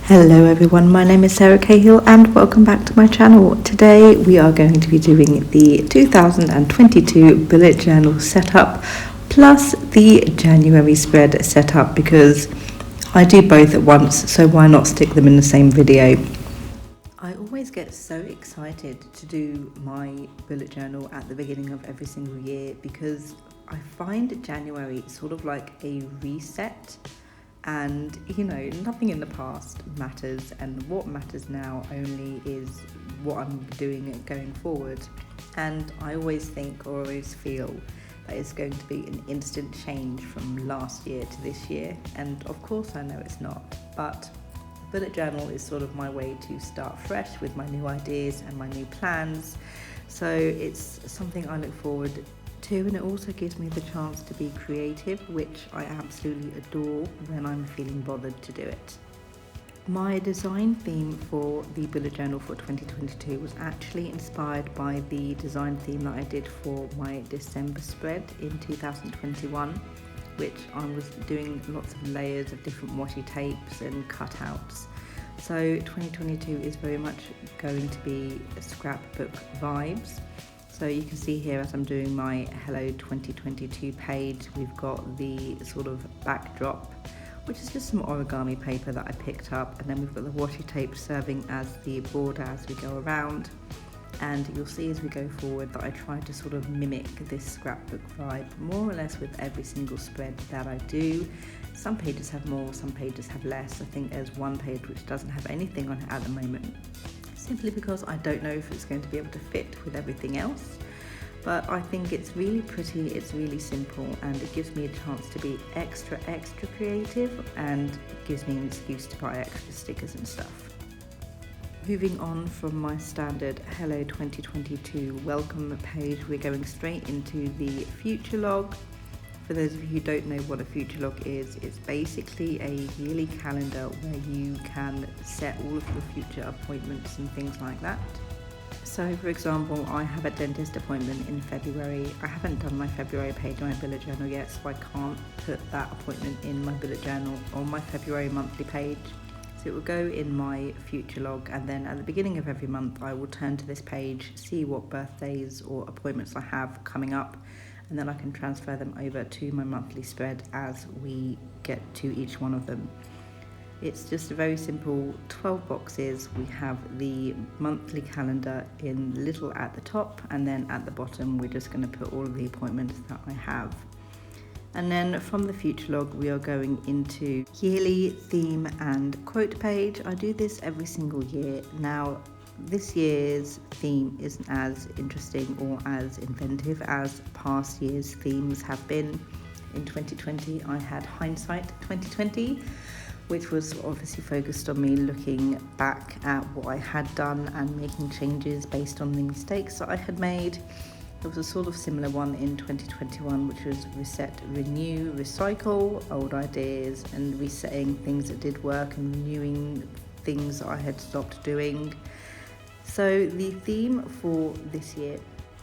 Hello everyone, my name is Sarah Cahill and welcome back to my channel. Today we are going to be doing the 2022 bullet journal setup plus the January spread setup because I do both at once, so why not stick them in the same video. I always get so excited to do my bullet journal at the beginning of every single year because I find January sort of like a reset. And nothing in the past matters, and what matters now only is what I'm doing going forward. And I always think or always feel that it's going to be an instant change from last year to this year, and of course I know it's not, but bullet journal is sort of my way to start fresh with my new ideas and my new plans. So it's something I look forward to, and it also gives me the chance to be creative, which I absolutely adore when I'm feeling bothered to do it. My design theme for the bullet journal for 2022 was actually inspired by the design theme that I did for my December spread in 2021, which I was doing lots of layers of different washi tapes and cutouts. So 2022 is very much going to be scrapbook vibes. So you can see here as I'm doing my Hello 2022 page, we've got the sort of backdrop, which is just some origami paper that I picked up, and then we've got the washi tape serving as the border as we go around. And you'll see as we go forward that I try to sort of mimic this scrapbook vibe more or less with every single spread that I do. Some pages have more, some pages have less. I think there's one page which doesn't have anything on it at the moment, simply because I don't know if it's going to be able to fit with everything else. But I think it's really pretty, it's really simple, and it gives me a chance to be extra creative, and gives me an excuse to buy extra stickers and stuff. Moving on from my standard Hello 2022 welcome page, we're going straight into the future log. For those of you who don't know what a future log is, it's basically a yearly calendar where you can set all of your future appointments and things like that. So for example, I have a dentist appointment in February. I haven't done my February page on my bullet journal yet, so I can't put that appointment in my bullet journal on my February monthly page. So it will go in my future log, and then at the beginning of every month I will turn to this page, see what birthdays or appointments I have coming up, and then I can transfer them over to my monthly spread as we get to each one of them. It's just a very simple 12 boxes. We have the monthly calendar in little at the top, and then at the bottom we're just going to put all of the appointments that I have. And then from the future log we are going into yearly theme and quote page. I do this every single year. Now this year's theme isn't as interesting or as inventive as past year's themes have been. In 2020 I had Hindsight 2020, which was obviously focused on me looking back at what I had done and making changes based on the mistakes that I had made. There was a sort of similar one in 2021, which was reset, renew, recycle old ideas, and resetting things that did work and renewing things that I had stopped doing. So the theme for this year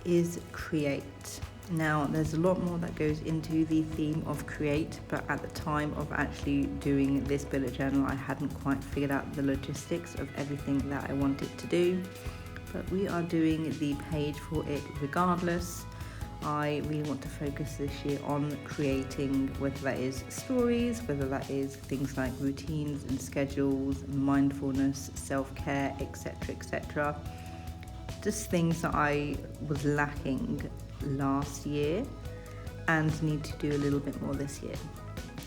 is create. Now there's a lot more that goes into the theme of create, but at the time of actually doing this bullet journal I hadn't quite figured out the logistics of everything that I wanted to do. But we are doing the page for it regardless. I really want to focus this year on creating, whether that is stories, whether that is things like routines and schedules, mindfulness, self-care, etc. Just things that I was lacking last year and need to do a little bit more this year.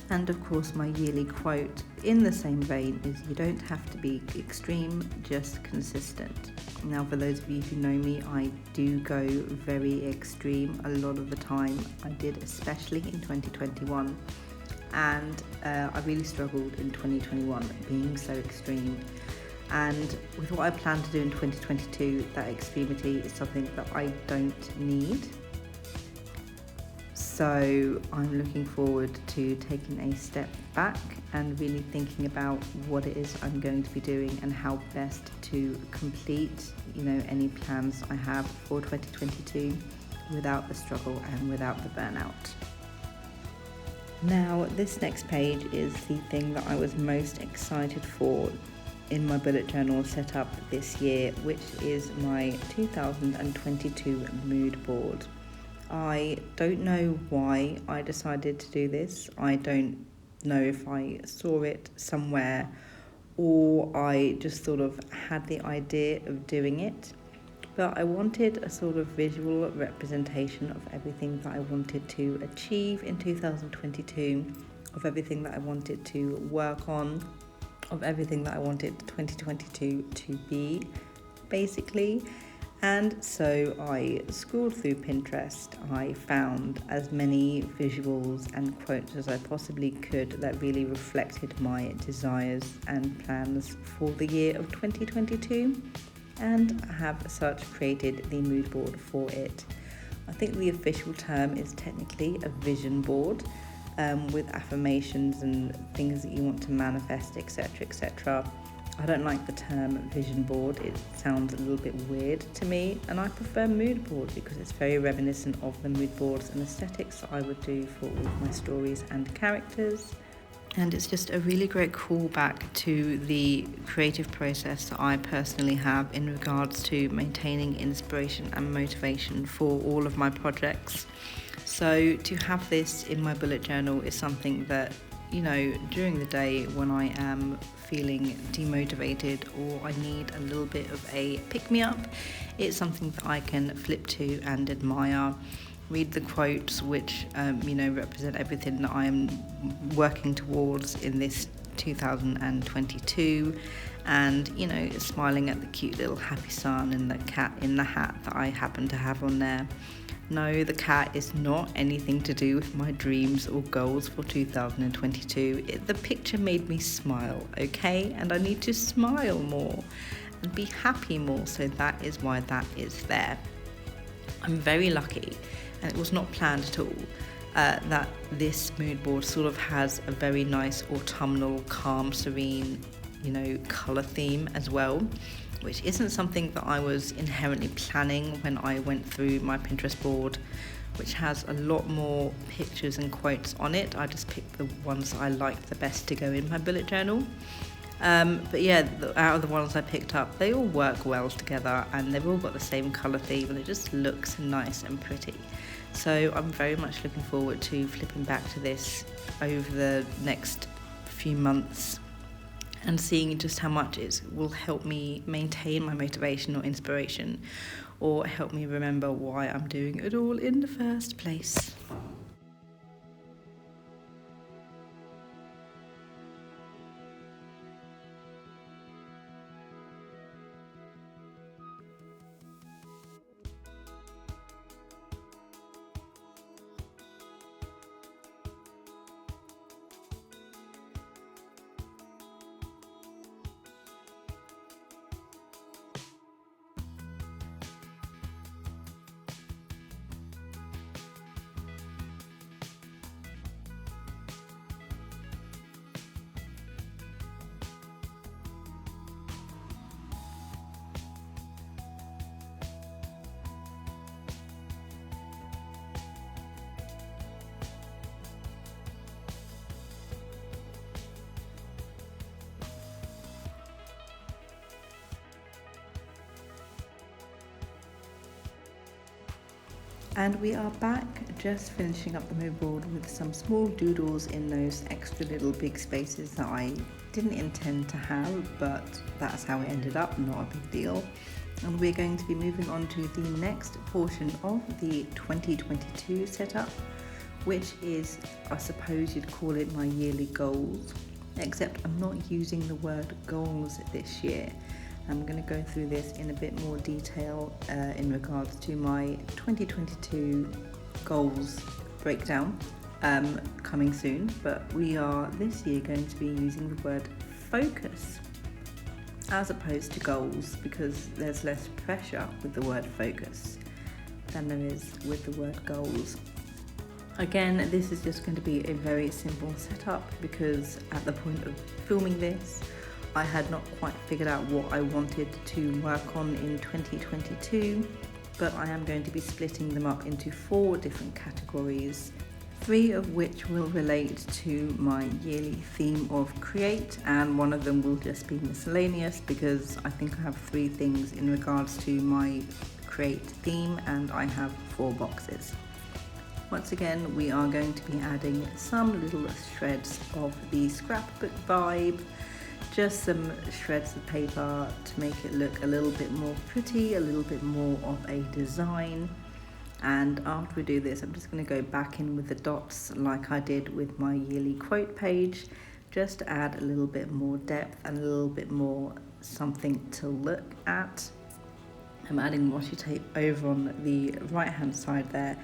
And of course my yearly quote in the same vein is, you don't have to be extreme, just consistent. Now for those of you who know me, I do go very extreme a lot of the time. I did, especially in 2021, and I really struggled in 2021 being so extreme. And with what I plan to do in 2022, that extremity is something that I don't need. So I'm looking forward to taking a step back and really thinking about what it is I'm going to be doing and how best to complete, any plans I have for 2022 without the struggle and without the burnout. Now, this next page is the thing that I was most excited for in my bullet journal setup this year, which is my 2022 mood board. I don't know why I decided to do this. I don't know if I saw it somewhere or I just sort of had the idea of doing it. But I wanted a sort of visual representation of everything that I wanted to achieve in 2022, of everything that I wanted to work on, of everything that I wanted 2022 to be, basically. And so I scrolled through Pinterest. I found as many visuals and quotes as I possibly could that really reflected my desires and plans for the year of 2022. And I have as such created the mood board for it. I think the official term is technically a vision board, with affirmations and things that you want to manifest, etc., etc. I don't like the term vision board. It sounds a little bit weird to me, and I prefer mood board because it's very reminiscent of the mood boards and aesthetics that I would do for all of my stories and characters. And it's just a really great callback to the creative process that I personally have in regards to maintaining inspiration and motivation for all of my projects. So to have this in my bullet journal is something that, during the day when I am feeling demotivated or I need a little bit of a pick-me-up, it's something that I can flip to and admire. Read the quotes which represent everything that I'm working towards in this 2022, and smiling at the cute little happy sun and the cat in the hat that I happen to have on there. No, the cat is not anything to do with my dreams or goals for 2022. The picture made me smile, okay? And I need to smile more and be happy more, so that is why that is there. I'm very lucky, and it was not planned at all, that this mood board sort of has a very nice autumnal, calm, serene, colour theme as well, which isn't something that I was inherently planning when I went through my Pinterest board, which has a lot more pictures and quotes on it. I just picked the ones I liked the best to go in my bullet journal. But yeah, out of the ones I picked up, they all work well together and they've all got the same colour theme and it just looks nice and pretty. So I'm very much looking forward to flipping back to this over the next few months and seeing just how much it will help me maintain my motivation or inspiration, or help me remember why I'm doing it all in the first place. And we are back, just finishing up the mood board with some small doodles in those extra little big spaces that I didn't intend to have, but that's how it ended up, not a big deal. And we're going to be moving on to the next portion of the 2022 setup, which is, I suppose you'd call it my yearly goals, except I'm not using the word goals this year. I'm going to go through this in a bit more detail in regards to my 2022 goals breakdown coming soon, but we are this year going to be using the word focus as opposed to goals, because there's less pressure with the word focus than there is with the word goals. Again, this is just going to be a very simple setup because at the point of filming this, I had not quite figured out what I wanted to work on in 2022, but I am going to be splitting them up into 4 different categories. 3 of which will relate to my yearly theme of create, and one of them will just be miscellaneous because I think I have 3 things in regards to my create theme, and I have 4 boxes. Once again, we are going to be adding some little shreds of the scrapbook vibe, just some shreds of paper to make it look a little bit more pretty, a little bit more of a design. And after we do this, I'm just going to go back in with the dots like I did with my yearly quote page, just to add a little bit more depth and a little bit more something to look at. I'm adding washi tape over on the right hand side there.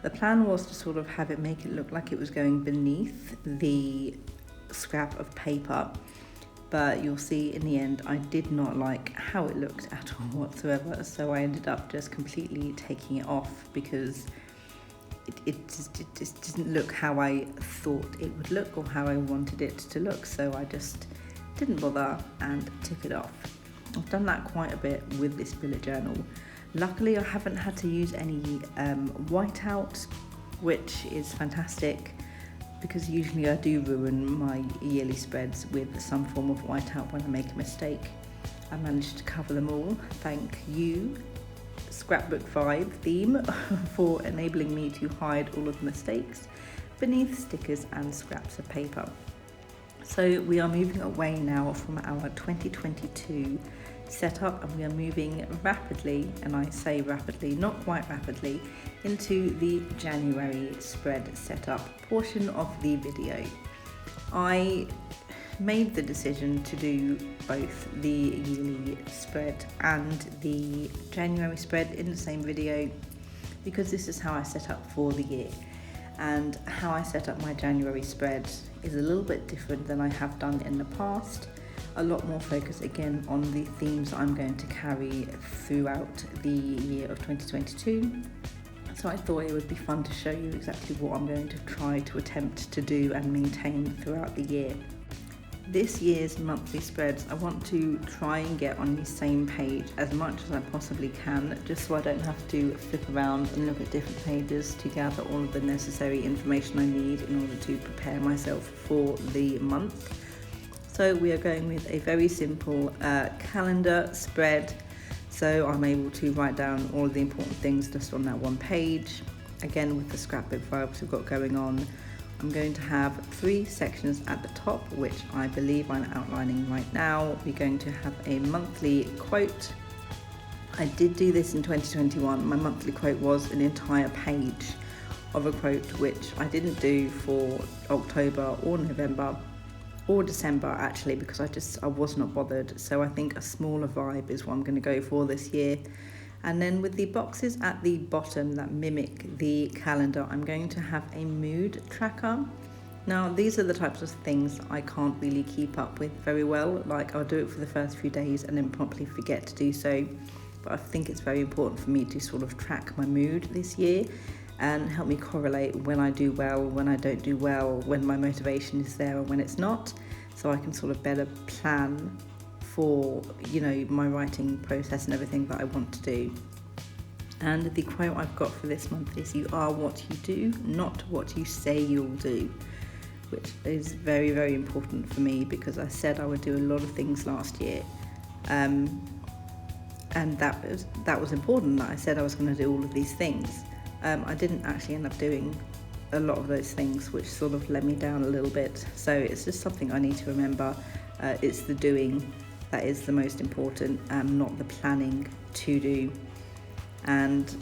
The plan was to sort of have it make it look like it was going beneath the scrap of paper, but you'll see in the end I did not like how it looked at all whatsoever, so I ended up just completely taking it off because it just didn't look how I thought it would look or how I wanted it to look, so I just didn't bother and took it off. I've done that quite a bit with this bullet journal. Luckily I haven't had to use any whiteout, which is fantastic, because usually I do ruin my yearly spreads with some form of whiteout when I make a mistake. I managed to cover them all. Thank you, Scrapbook Vibe theme, for enabling me to hide all of the mistakes beneath stickers and scraps of paper. So we are moving away now from our 2022 setup, and we are moving rapidly, and I say rapidly, not quite rapidly, into the January spread setup portion of the video. I made the decision to do both the yearly spread and the January spread in the same video because this is how I set up for the year. And how I set up my January spread is a little bit different than I have done in the past. A lot more focus again on the themes I'm going to carry throughout the year of 2022. So I thought it would be fun to show you exactly what I'm going to try to attempt to do and maintain throughout the year. This year's monthly spreads, I want to try and get on the same page as much as I possibly can, just so I don't have to flip around and look at different pages to gather all of the necessary information I need in order to prepare myself for the month. So we are going with a very simple calendar spread, so I'm able to write down all of the important things just on that one page. Again, with the scrapbook vibes we've got going on, I'm going to have 3 sections at the top, which I believe I'm outlining right now. We're going to have a monthly quote. I did do this in 2021. My monthly quote was an entire page of a quote, which I didn't do for October or November or December actually, because I was not bothered. So I think a smaller vibe is what I'm going to go for this year. And then with the boxes at the bottom that mimic the calendar, I'm going to have a mood tracker. Now these are the types of things I can't really keep up with very well. Like I'll do it for the first few days and then promptly forget to do so. But I think it's very important for me to sort of track my mood this year and help me correlate when I do well, when I don't do well, when my motivation is there and when it's not, so I can sort of better plan for, you know, my writing process and everything that I want to do. And the quote I've got for this month is, "You are what you do, not what you say you'll do," which is very, very important for me because I said I would do a lot of things last year. And that was important, that I said I was going to do all of these things. I didn't actually end up doing a lot of those things, which sort of let me down a little bit. So it's just something I need to remember. It's the doing that is the most important, not the planning to do. And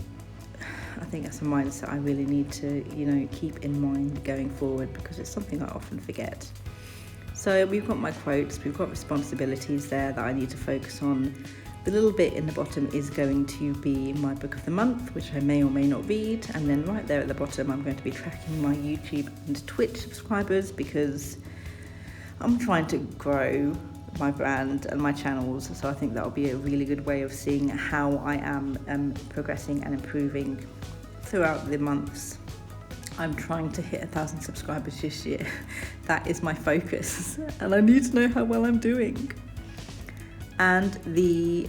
I think that's a mindset I really need to, you know, keep in mind going forward because it's something I often forget. So we've got my quotes, we've got responsibilities there that I need to focus on. The little bit in the bottom is going to be my book of the month, which I may or may not read. And then right there at the bottom, I'm going to be tracking my YouTube and Twitch subscribers because I'm trying to grow my brand and my channels. So I think that'll be a really good way of seeing how I am progressing and improving throughout the months. I'm trying to hit 1,000 subscribers this year. That is my focus. And I need to know how well I'm doing. And the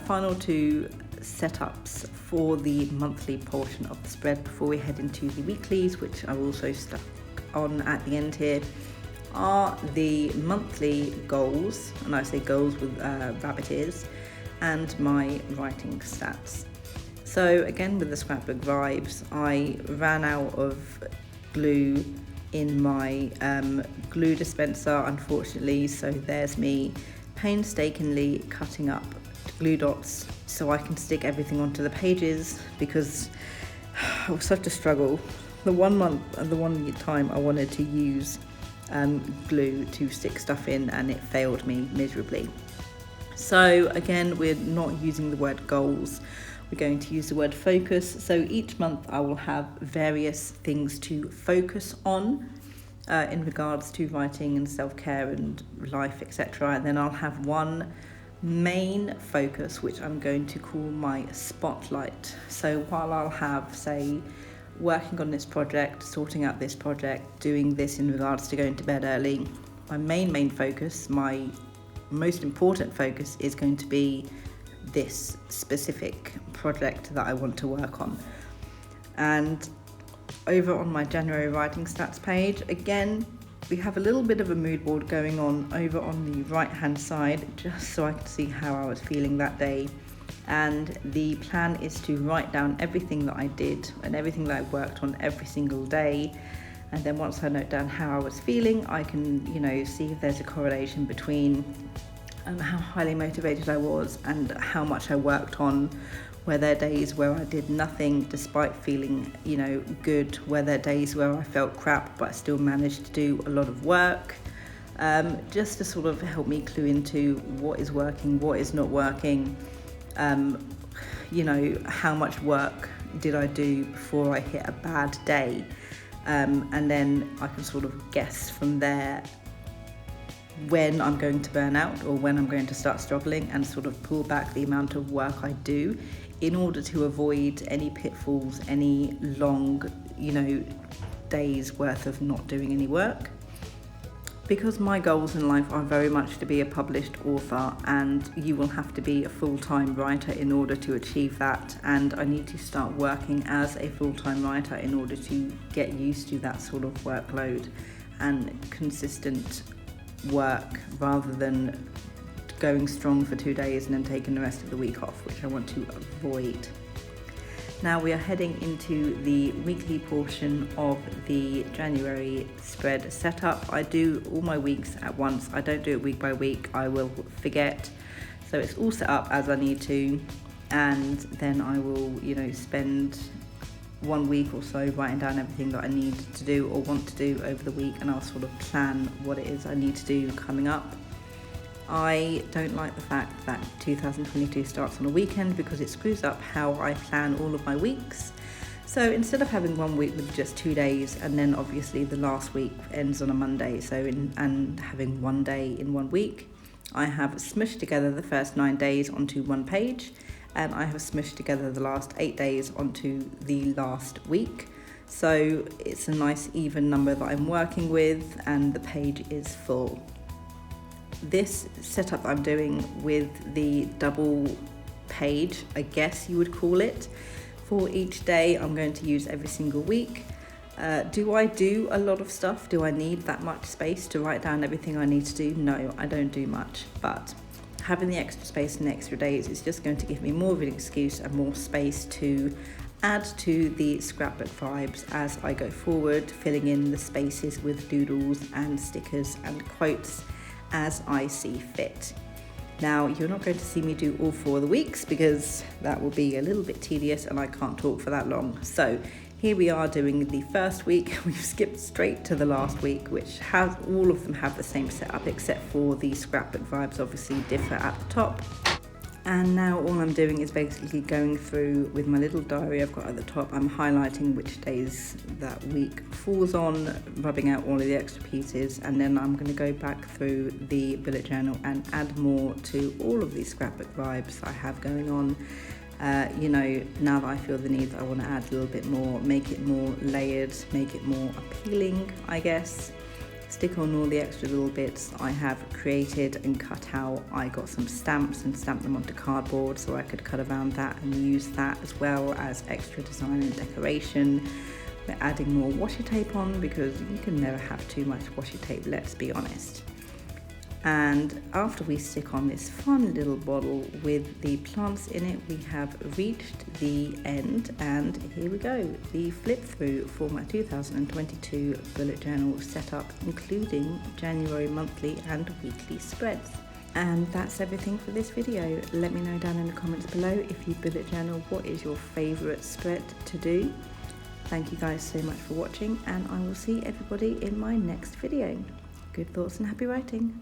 final 2 setups for the monthly portion of the spread before we head into the weeklies, which I've also stuck on at the end here, are the monthly goals, and I say goals with rabbit ears, and my writing stats. So again, with the scrapbook vibes, I ran out of glue in my glue dispenser, unfortunately, so there's me painstakingly cutting up glue dots so I can stick everything onto the pages, because it was such a struggle. The 1 month and the 1 time I wanted to use glue to stick stuff in, and it failed me miserably. So again, we're not using the word goals, we're going to use the word focus. So each month I will have various things to focus on in regards to writing and self-care and life, etc. And then I'll have one main focus, which I'm going to call my spotlight. So while I'll have, say, working on this project, sorting out this project, doing this in regards to going to bed early, my main focus, my most important focus, is going to be this specific project that I want to work on. And over on my January writing stats page, again, we have a little bit of a mood board going on over on the right hand side, just so I can see how I was feeling that day. And the plan is to write down everything that I did and everything that I worked on every single day. And then once I note down how I was feeling, I can, see if there's a correlation between how highly motivated I was and how much I worked on. Were there days where I did nothing despite feeling, good? Were there days where I felt crap but I still managed to do a lot of work? Just to sort of help me clue into what is working, what is not working. How much work did I do before I hit a bad day? And then I can sort of guess from there when I'm going to burn out or when I'm going to start struggling, and sort of pull back the amount of work I do in order to avoid any pitfalls, any long, days worth of not doing any work. Because my goals in life are very much to be a published author, and you will have to be a full-time writer in order to achieve that, and I need to start working as a full-time writer in order to get used to that sort of workload and consistent work, rather than going strong for 2 days and then taking the rest of the week off, which I want to avoid. Now we are heading into the weekly portion of the January spread setup. I do all my weeks at once. I don't do it week by week. I will forget. So it's all set up as I need to, and then I will, spend 1 week or so writing down everything that I need to do or want to do over the week, and I'll sort of plan what it is I need to do coming up. I don't like the fact that 2022 starts on a weekend, because it screws up how I plan all of my weeks. So instead of having 1 week with just 2 days, and then obviously the last week ends on a Monday, and having 1 day in 1 week, I have smushed together the first 9 days onto one page, and I have smushed together the last 8 days onto the last week. So it's a nice even number that I'm working with, and the page is full. This setup I'm doing with the double page, I guess you would call it, for each day I'm going to use every single week. Do I do a lot of stuff? Do I need that much space to write down everything I need to do? No, I don't do much, but having the extra space and extra days is just going to give me more of an excuse and more space to add to the scrapbook vibes as I go forward, filling in the spaces with doodles and stickers and quotes as I see fit. Now, you're not going to see me do all 4 of the weeks, because that will be a little bit tedious and I can't talk for that long. So here we are doing the first week. We've skipped straight to the last week, which has, all of them have the same setup, except for the scrapbook vibes obviously differ at the top. And now all I'm doing is basically going through with my little diary I've got at the top. I'm highlighting which days that week falls on, rubbing out all of the extra pieces, and then I'm going to go back through the bullet journal and add more to all of these scrapbook vibes I have going on. Now that I feel the need, I want to add a little bit more, make it more layered, make it more appealing, I guess. stick on all the extra little bits I have created and cut out. I got some stamps and stamped them onto cardboard so I could cut around that and use that as well as extra design and decoration. We're adding more washi tape on because you can never have too much washi tape, let's be honest. And after we stick on this fun little bottle with the plants in it, we have reached the end, and here we go, the flip through for my 2022 bullet journal setup, including January monthly and weekly spreads. And that's everything for this video. Let me know down in the comments below, if you bullet journal, what is your favourite spread to do. Thank you guys so much for watching, and I will see everybody in my next video. Good thoughts and happy writing.